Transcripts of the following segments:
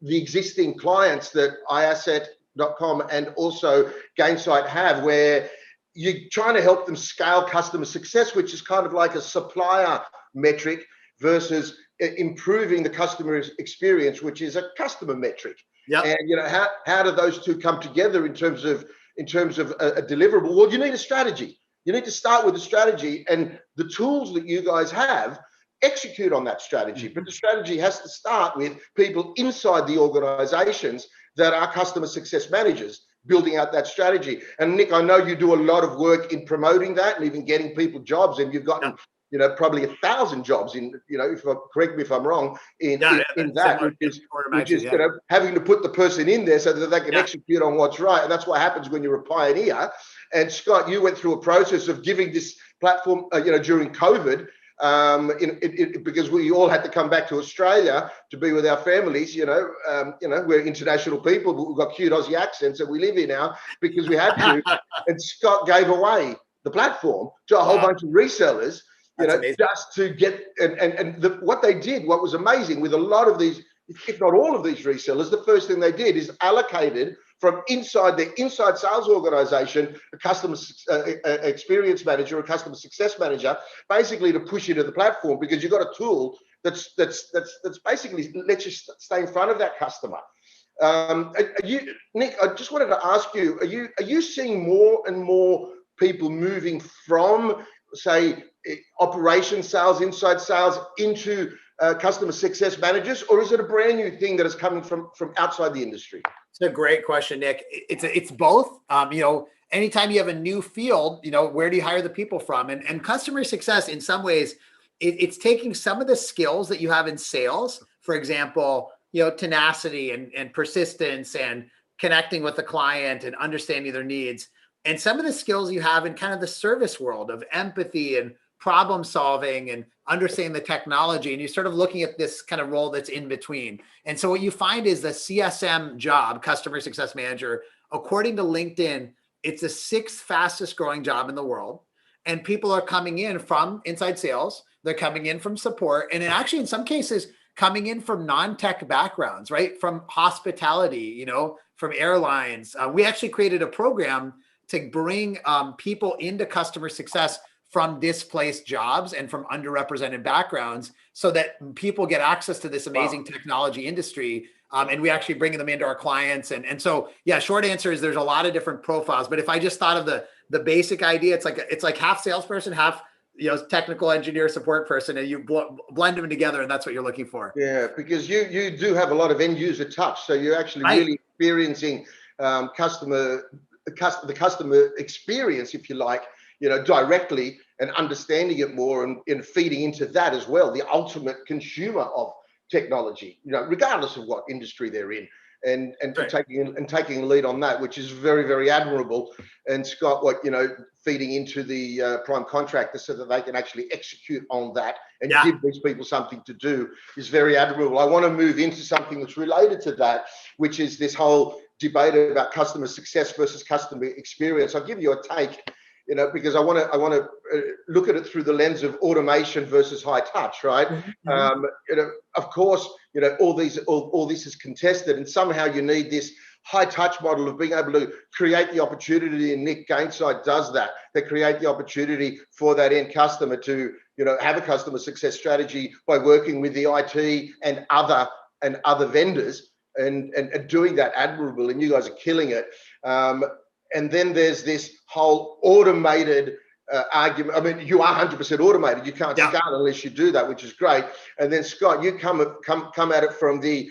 the existing clients that iasset.com and also Gainsight have, where you're trying to help them scale customer success, which is kind of like a supplier metric, versus improving the customer experience, which is a customer metric. Yeah. And you know, how do those two come together in terms of a deliverable? Well, you need a strategy. You need to start with a strategy, and the tools that you guys have execute on that strategy. But the strategy has to start with people inside the organizations that are customer success managers building out that strategy. And Nick, I know you do a lot of work in promoting that and even getting people jobs, and you've gotten, you know, probably 1,000 jobs in, you know, correct me if I'm wrong, in that, which is you know, having to put the person in there so that they can execute on what's right. And that's what happens when you're a pioneer. And Scott, you went through a process of giving this platform, you know, during COVID, because we all had to come back to Australia to be with our families. You know, we're international people, but we've got cute Aussie accents that we live in now because we had to. And Scott gave away the platform to a whole bunch of resellers, you know, just to get, what they did, what was amazing with a lot of these, if not all of these resellers, the first thing they did is allocated from inside their inside sales organization, a customer experience manager, a customer success manager, basically to push you to the platform, because you've got a tool that's basically lets you stay in front of that customer. Nick, I just wanted to ask you, are you seeing more and more people moving from, say, operations sales, inside sales, into customer success managers, or is it a brand new thing that is coming from outside the industry? It's a great question, Nick. It's both. You know, anytime you have a new field, you know, where do you hire the people from? And customer success, in some ways, it's taking some of the skills that you have in sales, for example, you know, tenacity and persistence and connecting with the client and understanding their needs, and some of the skills you have in kind of the service world of empathy and problem solving and understanding the technology, and you're sort of looking at this kind of role that's in between. And so what you find is the CSM job, customer success manager, according to LinkedIn, it's the 6th fastest growing job in the world. And people are coming in from inside sales, they're coming in from support, and actually in some cases coming in from non-tech backgrounds, right? From hospitality, you know, from airlines. We actually created a program to bring people into customer success from displaced jobs and from underrepresented backgrounds, so that people get access to this amazing technology industry. And we actually bring them into our clients. And so, yeah, short answer is there's a lot of different profiles. But if I just thought of the basic idea, it's like half salesperson, half, you know, technical engineer, support person, and you blend them together, and that's what you're looking for. Yeah, because you do have a lot of end user touch. So you're actually really experiencing the customer experience, if you like, you know, directly, and understanding it more, and feeding into that as well, the ultimate consumer of technology, you know, regardless of what industry they're in, and taking a lead on that, which is very, very admirable. And Scott, you know, feeding into the prime contractor so that they can actually execute on that and give these people something to do is very admirable. I want to move into something that's related to that, which is this whole debate about customer success versus customer experience. I'll give you a take, you know, because I want to look at it through the lens of automation versus high touch, right? You know, of course, you know, all this is contested, and somehow you need this high touch model of being able to create the opportunity, and Nick, Gainsight does that. They create the opportunity for that end customer to, you know, have a customer success strategy by working with the IT and other vendors, and doing that admirable, and you guys are killing it. And then there's this whole automated argument. I mean, you are 100% automated. You can't scale unless you do that, which is great. And then Scott, you come at it from the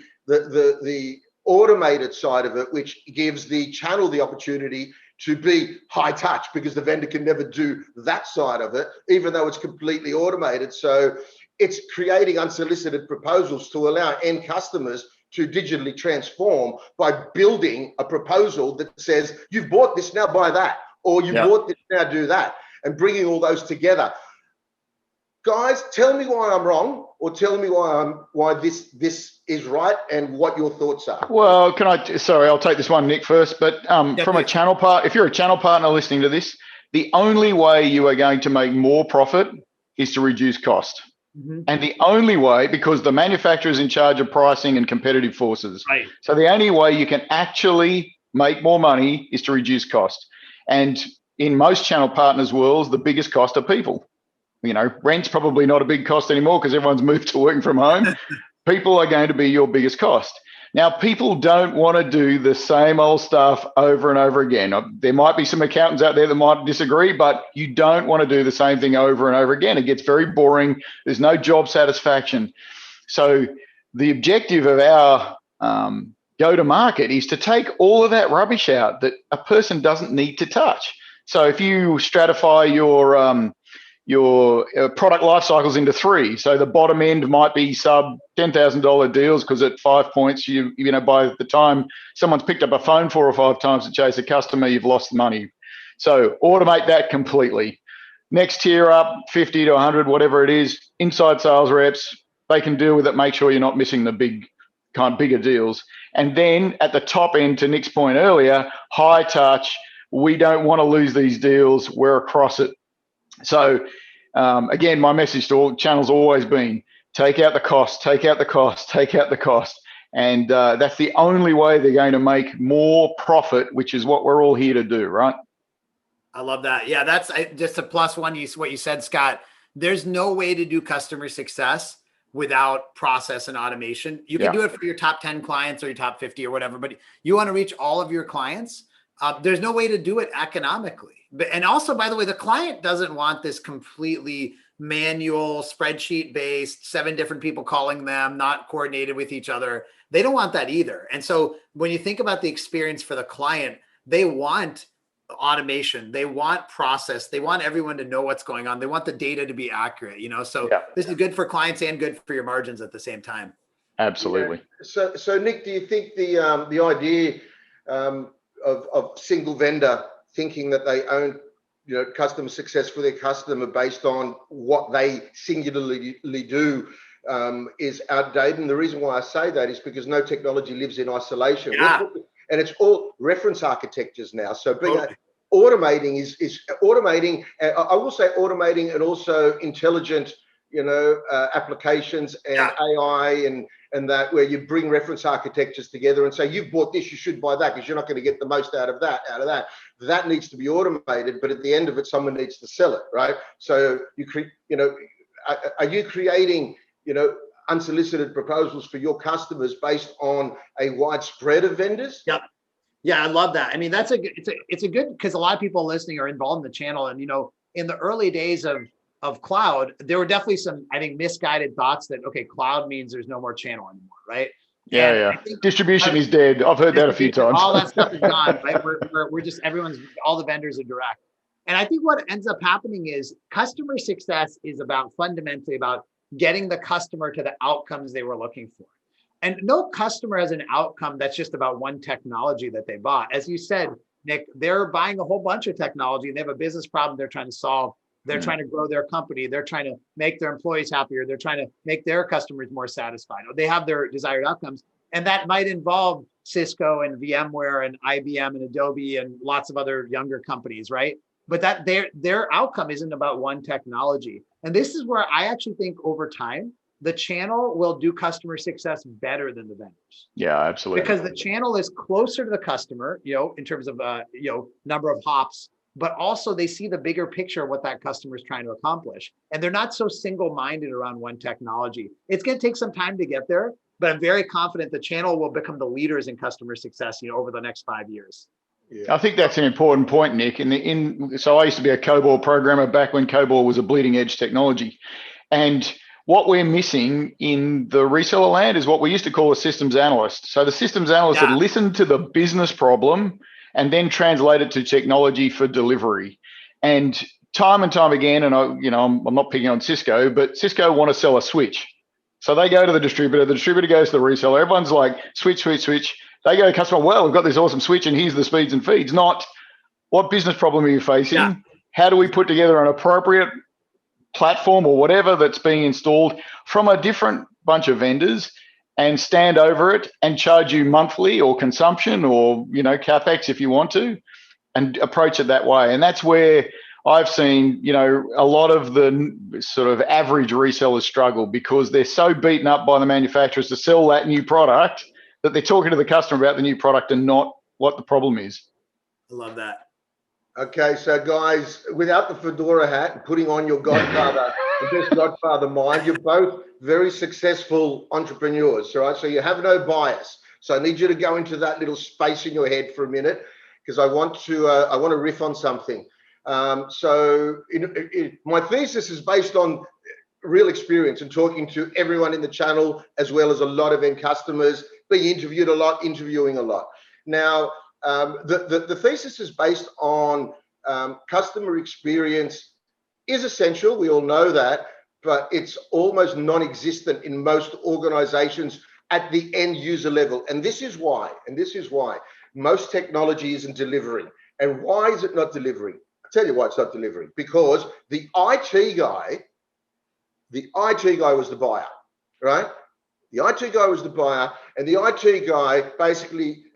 automated side of it, which gives the channel the opportunity to be high touch, because the vendor can never do that side of it, even though it's completely automated. So it's creating unsolicited proposals to allow end customers to digitally transform by building a proposal that says, you've bought this, now buy that, or you bought this, now do that, and bringing all those together. Guys, tell me why I'm wrong, or tell me why this is right, and what your thoughts are. Well, I'll take this one, Nick, first, but from a channel part, if you're a channel partner listening to this, the only way you are going to make more profit is to reduce cost. And the only way, because the manufacturer is in charge of pricing and competitive forces. Right. So the only way you can actually make more money is to reduce cost. And in most channel partners' worlds, the biggest cost are people. Rent's probably not a big cost anymore because everyone's moved to working from home. People are going to be your biggest cost. Now, people don't want to do the same old stuff over and over again. There might be some accountants out there that might disagree, but you don't want to do the same thing over and over again. It gets very boring. There's no job satisfaction. So the objective of our go-to-market is to take all of that rubbish out that a person doesn't need to touch. So if you stratify your product life cycles into 3. So the bottom end might be sub $10,000 deals because at 5 points, by the time someone's picked up a phone 4 or 5 times to chase a customer, you've lost the money. So automate that completely. Next tier up, 50 to 100, whatever it is, inside sales reps, they can deal with it. Make sure you're not missing the bigger deals. And then at the top end, to Nick's point earlier, high touch. We don't want to lose these deals. We're across it. So again, my message to all channels always been, take out the cost, take out the cost, take out the cost. And that's the only way they're going to make more profit, which is what we're all here to do, right? I love that. Yeah, that's just a plus one. What you said, Scott. There's no way to do customer success without process and automation. You can do it for your top 10 clients or your top 50 or whatever, but you want to reach all of your clients. There's no way to do it economically. And also, by the way, the client doesn't want this completely manual, spreadsheet based, 7 different people calling them, not coordinated with each other. They don't want that either. And so when you think about the experience for the client, they want automation, they want process, they want everyone to know what's going on. They want the data to be accurate, so this is good for clients and good for your margins at the same time. Absolutely. So Nick, do you think the idea of single vendor thinking that they own customer success for their customer based on what they singularly do is outdated? And the reason why I say that is because no technology lives in isolation. And it's all reference architectures now. So automating is automating. I will say automating and also intelligent, applications and AI and that, where you bring reference architectures together and say, you've bought this, you should buy that because you're not going to get the most out of that. That needs to be automated, but at the end of it, someone needs to sell it, right? So are you creating, unsolicited proposals for your customers based on a wide spread of vendors? Yep. Yeah, I love that. I mean, it's a good, because a lot of people listening are involved in the channel. And, in the early days of cloud, there were definitely some, I think, misguided thoughts that, okay, cloud means there's no more channel anymore, right? Yeah. Distribution is dead. I've heard that a few times. All that stuff is gone, right? We're just, all the vendors are direct. And I think what ends up happening is customer success is fundamentally about getting the customer to the outcomes they were looking for. And no customer has an outcome that's just about one technology that they bought. As you said, Nick, they're buying a whole bunch of technology and they have a business problem they're trying to solve. They're trying to grow their company. They're trying to make their employees happier. They're trying to make their customers more satisfied. They have their desired outcomes. And that might involve Cisco and VMware and IBM and Adobe and lots of other younger companies, right? But that their outcome isn't about one technology. And this is where I actually think over time, the channel will do customer success better than the vendors. Yeah, absolutely. Because the channel is closer to the customer, in terms of, number of hops, but also they see the bigger picture of what that customer is trying to accomplish. And they're not so single-minded around one technology. It's going to take some time to get there, but I'm very confident the channel will become the leaders in customer success, over the next 5 years. Yeah. I think that's an important point, Nick. So I used to be a COBOL programmer back when COBOL was a bleeding edge technology. And what we're missing in the reseller land is what we used to call a systems analyst. So the systems analyst had listened to the business problem and then translate it to technology for delivery. And time again, and I'm not picking on Cisco, but Cisco want to sell a switch. So they go to the distributor goes to the reseller. Everyone's like, switch. They go to customer, well, we've got this awesome switch and here's the speeds and feeds, not what business problem are you facing? Yeah. How do we put together an appropriate platform or whatever that's being installed from a different bunch of vendors and stand over it and charge you monthly or consumption or, CapEx if you want to, and approach it that way. And that's where I've seen, a lot of the sort of average resellers struggle because they're so beaten up by the manufacturers to sell that new product that they're talking to the customer about the new product and not what the problem is. I love that. Okay, so guys, without the fedora hat and putting on your Godfather, the best Godfather mind, you're both very successful entrepreneurs, right? So you have no bias. So I need you to go into that little space in your head for a minute, because I want to riff on something. My thesis is based on real experience and talking to everyone in the channel, as well as a lot of end customers, being interviewed a lot, interviewing a lot. Now, the thesis is based on customer experience is essential. We all know that, but it's almost non-existent in most organizations at the end user level. And this is why most technology isn't delivering. And why is it not delivering? I'll tell you why it's not delivering. Because the IT guy was the buyer, right? The IT guy was the buyer, and the IT guy basically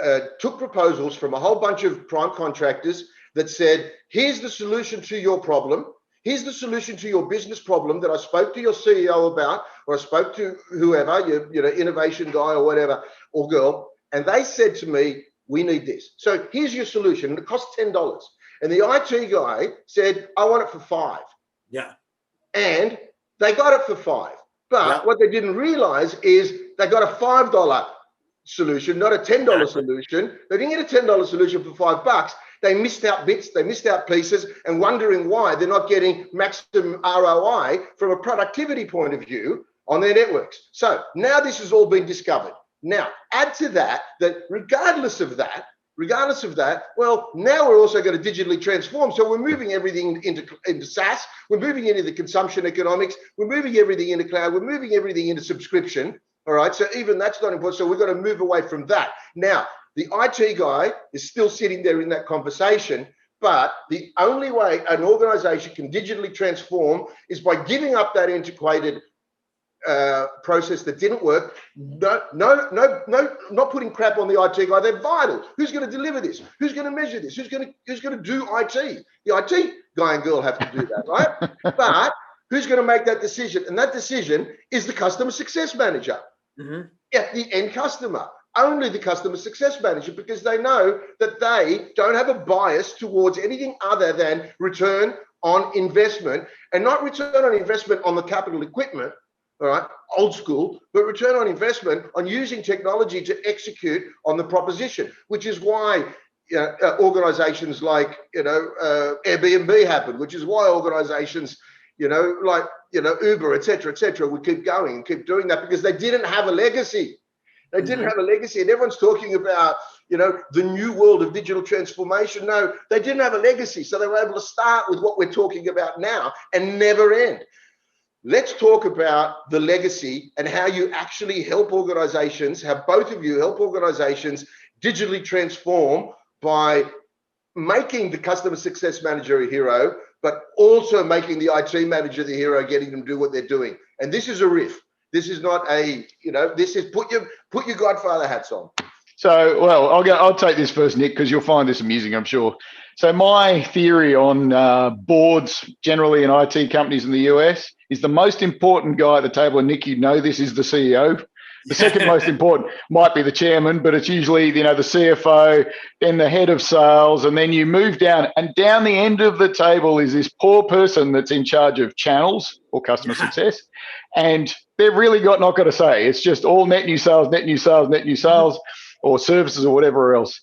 took proposals from a whole bunch of prime contractors that said, here's the solution to your problem. Here's the solution to your business problem that I spoke to your CEO about, or I spoke to whoever, your innovation guy or whatever, or girl, and they said to me, we need this. So here's your solution, and it costs $10. And the IT guy said, I want it for $5. Yeah. And they got it for $5. But what they didn't realize is they got a $5 solution, not a $10 solution. They didn't get a $10 solution for $5. They missed out bits, they missed out pieces, and wondering why they're not getting maximum ROI from a productivity point of view on their networks. So now this has all been discovered. Now, add to that, regardless of that, well, now we're also going to digitally transform. So we're moving everything into SaaS. We're moving into the consumption economics. We're moving everything into cloud. We're moving everything into subscription. All right. So even that's not important. So we've got to move away from that. Now, the IT guy is still sitting there in that conversation. But the only way an organization can digitally transform is by giving up that antiquated process that didn't work. No, not putting crap on the IT guy. They're vital. Who's going to deliver this? Who's going to measure this? Who's going to do IT? The IT guy and girl have to do that, right? But who's going to make that decision? And that decision is the customer success manager. At the end customer. Only the customer success manager, because they know that they don't have a bias towards anything other than return on investment, and not return on investment on the capital equipment. All right, old school, but return on investment on using technology to execute on the proposition, which is why organizations like Airbnb happened, which is why organizations like Uber, et cetera, would keep going and keep doing that, because they didn't have a legacy. They didn't have a legacy, and everyone's talking about the new world of digital transformation. No, they didn't have a legacy, so they were able to start with what we're talking about now and never end. Let's talk about the legacy and how you actually help organizations, how both of you help organizations digitally transform by making the customer success manager a hero, but also making the IT manager the hero, getting them to do what they're doing. And this is a riff. This is not a, this is put your Godfather hats on. So, well, I'll take this first, Nick, because you'll find this amusing, I'm sure. So my theory on boards generally in IT companies in the US is the most important guy at the table, and Nick, you know this, is the CEO. The second most important might be the chairman, but it's usually, the CFO, then the head of sales, and then you move down, and down the end of the table is this poor person that's in charge of channels or customer success. And they've really not got to say. It's just all net new sales, or services or whatever else.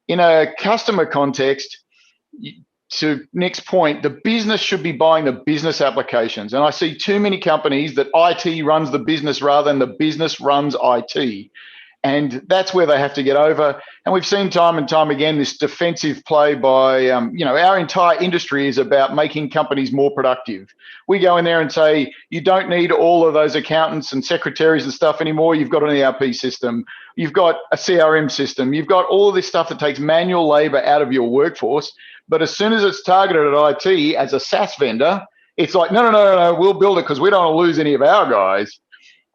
In a customer context, to Nick's point, the business should be buying the business applications. And I see too many companies that IT runs the business rather than the business runs IT. And that's where they have to get over. And we've seen time and time again this defensive play by, our entire industry is about making companies more productive. We go in there and say, you don't need all of those accountants and secretaries and stuff anymore. You've got an ERP system. You've got a CRM system. You've got all of this stuff that takes manual labor out of your workforce. But as soon as it's targeted at IT as a SaaS vendor, it's like, no, we'll build it because we don't want to lose any of our guys.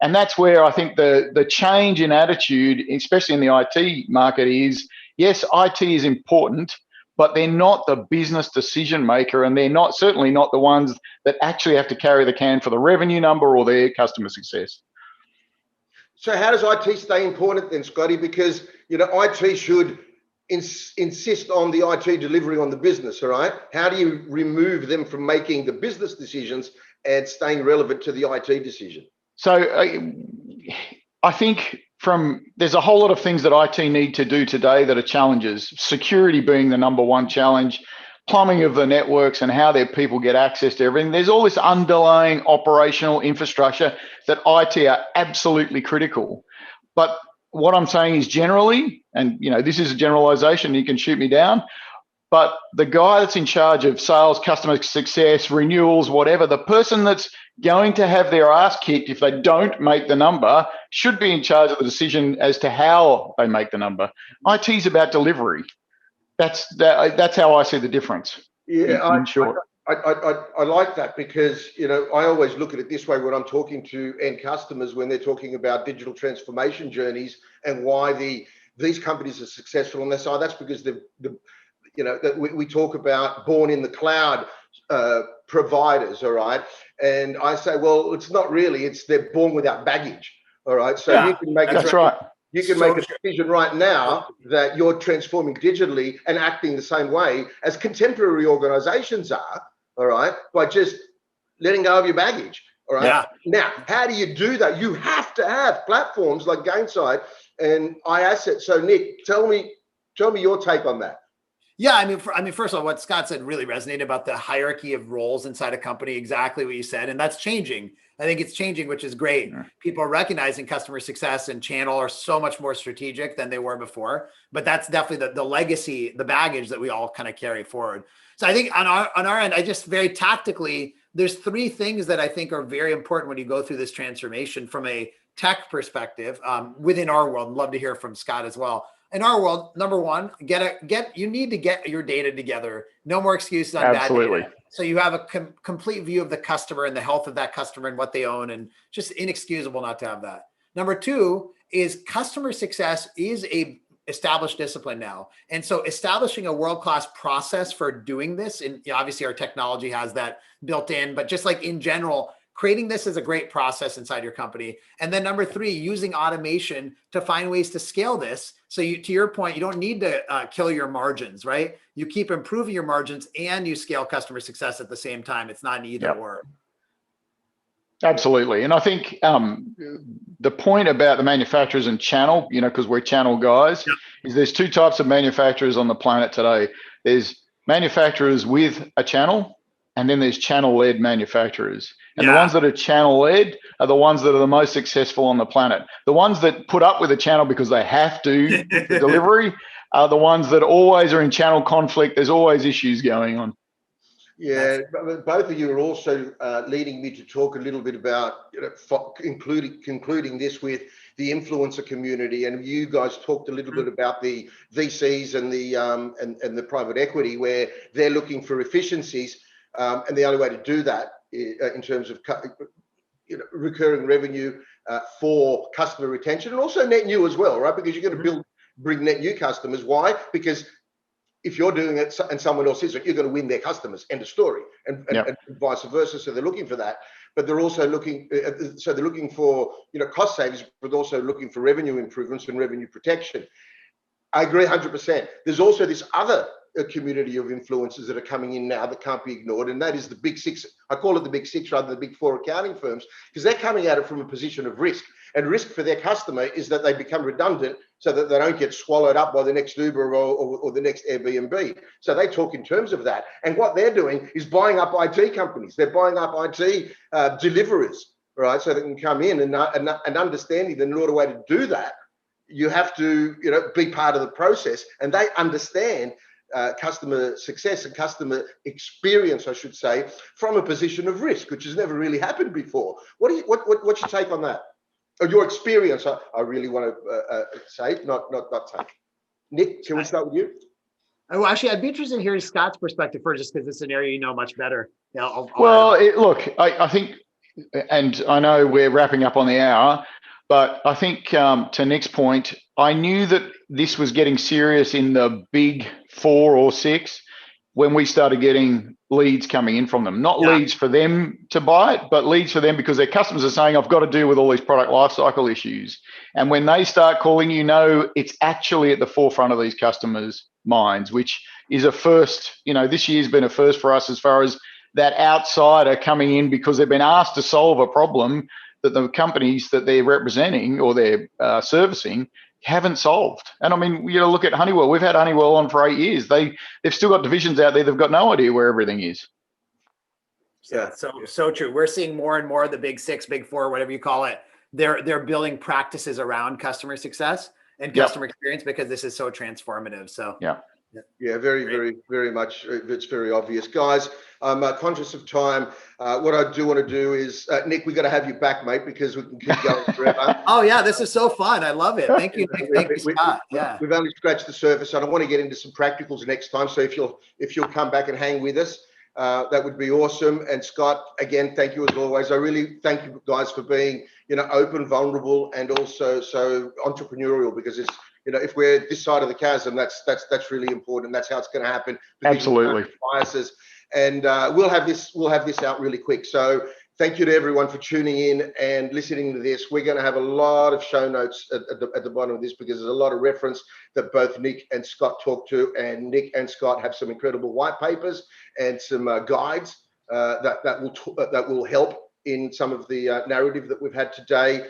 And that's where I think the change in attitude, especially in the IT market, is, yes, IT is important, but they're not the business decision maker, and they're certainly not the ones that actually have to carry the can for the revenue number or their customer success. So how does IT stay important then, Scotty? Because, IT should insist on the IT delivery on the business, all right? How do you remove them from making the business decisions and staying relevant to the IT decision? So I think there's a whole lot of things that IT need to do today that are challenges. Security being the number one challenge, plumbing of the networks and how their people get access to everything. There's all this underlying operational infrastructure that IT are absolutely critical. But what I'm saying is generally, and this is a generalization, you can shoot me down, but the guy that's in charge of sales, customer success, renewals, whatever, the person that's going to have their ass kicked if they don't make the number should be in charge of the decision as to how they make the number. IT is about delivery. That's how I see the difference. Yeah, in short. I like that because, I always look at it this way when I'm talking to end customers, when they're talking about digital transformation journeys and why these companies are successful on their side. That's because that we talk about born in the cloud providers, all right? And I say, well, it's not really, they're born without baggage, all right? So yeah, you can make that's right. You can make a decision right now that you're transforming digitally and acting the same way as contemporary organizations are, all right, by just letting go of your baggage, all right? Yeah. Now, how do you do that? You have to have platforms like Gainsight and iasset. So, Nick, tell me your take on that. Yeah, I mean, first of all, what Scott said really resonated about the hierarchy of roles inside a company, exactly what you said, and that's changing. I think it's changing, which is great. Yeah. People are recognizing customer success and channel are so much more strategic than they were before, but that's definitely the legacy, the baggage that we all kind of carry forward. So I think on our end, I just very tactically, there's three things that I think are very important when you go through this transformation from a tech perspective within our world. Love to hear from Scott as well. In our world, number one, you need to get your data together. No more excuses on Absolutely. bad data. So you have a complete view of the customer and the health of that customer and what they own, and just inexcusable not to have that. Number two is customer success is a established discipline now. And so establishing a world-class process for doing this, and obviously our technology has that built in, but just like in general, creating this as a great process inside your company. And then number three, using automation to find ways to scale this. So to your point, you don't need to kill your margins, right? You keep improving your margins and you scale customer success at the same time. It's not an either or. Absolutely. And I think the point about the manufacturers and channel, because we're channel guys, is there's two types of manufacturers on the planet today. There's manufacturers with a channel, and then there's channel-led manufacturers. And the ones that are channel-led are the ones that are the most successful on the planet. The ones that put up with a channel because they have to for delivery are the ones that always are in channel conflict. There's always issues going on. Yeah, both of you are also leading me to talk a little bit about, concluding this with the influencer community, and you guys talked a little bit about the VCs and the private equity, where they're looking for efficiencies, and the only way to do that in terms of recurring revenue for customer retention and also net new as well, right? Because you're going to bring net new customers. Why? Because if you're doing it and someone else isn't, you're going to win their customers. End of story, and vice versa. So they're looking for that, but they're also looking. So they're looking for cost savings, but also looking for revenue improvements and revenue protection. I agree 100%. There's also this other community of influencers that are coming in now that can't be ignored, and that is the big six. I call it the big six rather than the big four accounting firms, because they're coming at it from a position of risk. And risk for their customer is that they become redundant so that they don't get swallowed up by the next Uber or the next Airbnb. So they talk in terms of that. And what they're doing is buying up IT companies. They're buying up IT deliverers, right? So they can come in and understanding that in order way to do that, you have to be part of the process. And they understand customer success and customer experience, I should say, from a position of risk, which has never really happened before. What's your take on that? Or your experience, I really want to say, not take. Nick, can we start with you? Oh, actually, I'd be interested in hearing Scott's perspective first, just because it's an area you know much better. Look, I think, and I know we're wrapping up on the hour, But I think to Nick's point, I knew that this was getting serious in the big 4 or 6 when we started getting leads coming in from them. Not leads for them to buy it, but leads for them because their customers are saying, I've got to deal with all these product lifecycle issues. And when they start calling, it's actually at the forefront of these customers' minds, which is a first. This year's been a first for us as far as that outsider coming in because they've been asked to solve a problem that the companies that they're representing or they're servicing haven't solved. And I mean, look at Honeywell. We've had Honeywell on for 8 years. They've still got divisions out there. They've got no idea where everything is. So true. We're seeing more and more of the big 6, big 4, whatever you call it. They're building practices around customer success and customer experience because this is so transformative. So yeah, very, very, very much. It's very obvious, guys. I'm conscious of time. What I do want to do is, Nick, we got to have you back, mate, because we can keep going forever. Oh yeah, this is so fun. I love it. Thank you, Nick. Thank you, Scott. Yeah, we've only scratched the surface. I don't want to get into some practicals next time. So if you'll come back and hang with us, that would be awesome. And Scott, again, thank you as always. I really thank you guys for being, open, vulnerable, and also so entrepreneurial, because it's, if we're this side of the chasm, that's really important. That's how it's going to happen. Absolutely. Biases, and we'll have this out really quick. So thank you to everyone for tuning in and listening to this. We're going to have a lot of show notes at the bottom of this because there's a lot of reference that both Nick and Scott talked to, and Nick and Scott have some incredible white papers and some guides that will help in some of the narrative that we've had today.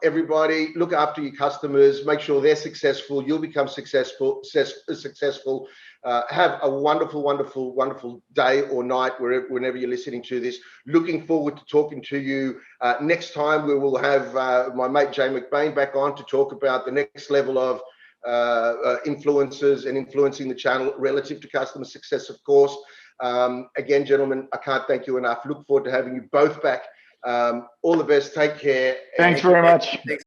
Everybody, look after your customers, make sure they're successful, you'll become successful. Have a wonderful, wonderful, wonderful day or night whenever you're listening to this. Looking forward to talking to you next time. We will have my mate Jay McBain back on to talk about the next level of influencers and influencing the channel relative to customer success, of course. Again, gentlemen, I can't thank you enough. Look forward to having you both back. All the best. Take care. Thanks very much. Thanks.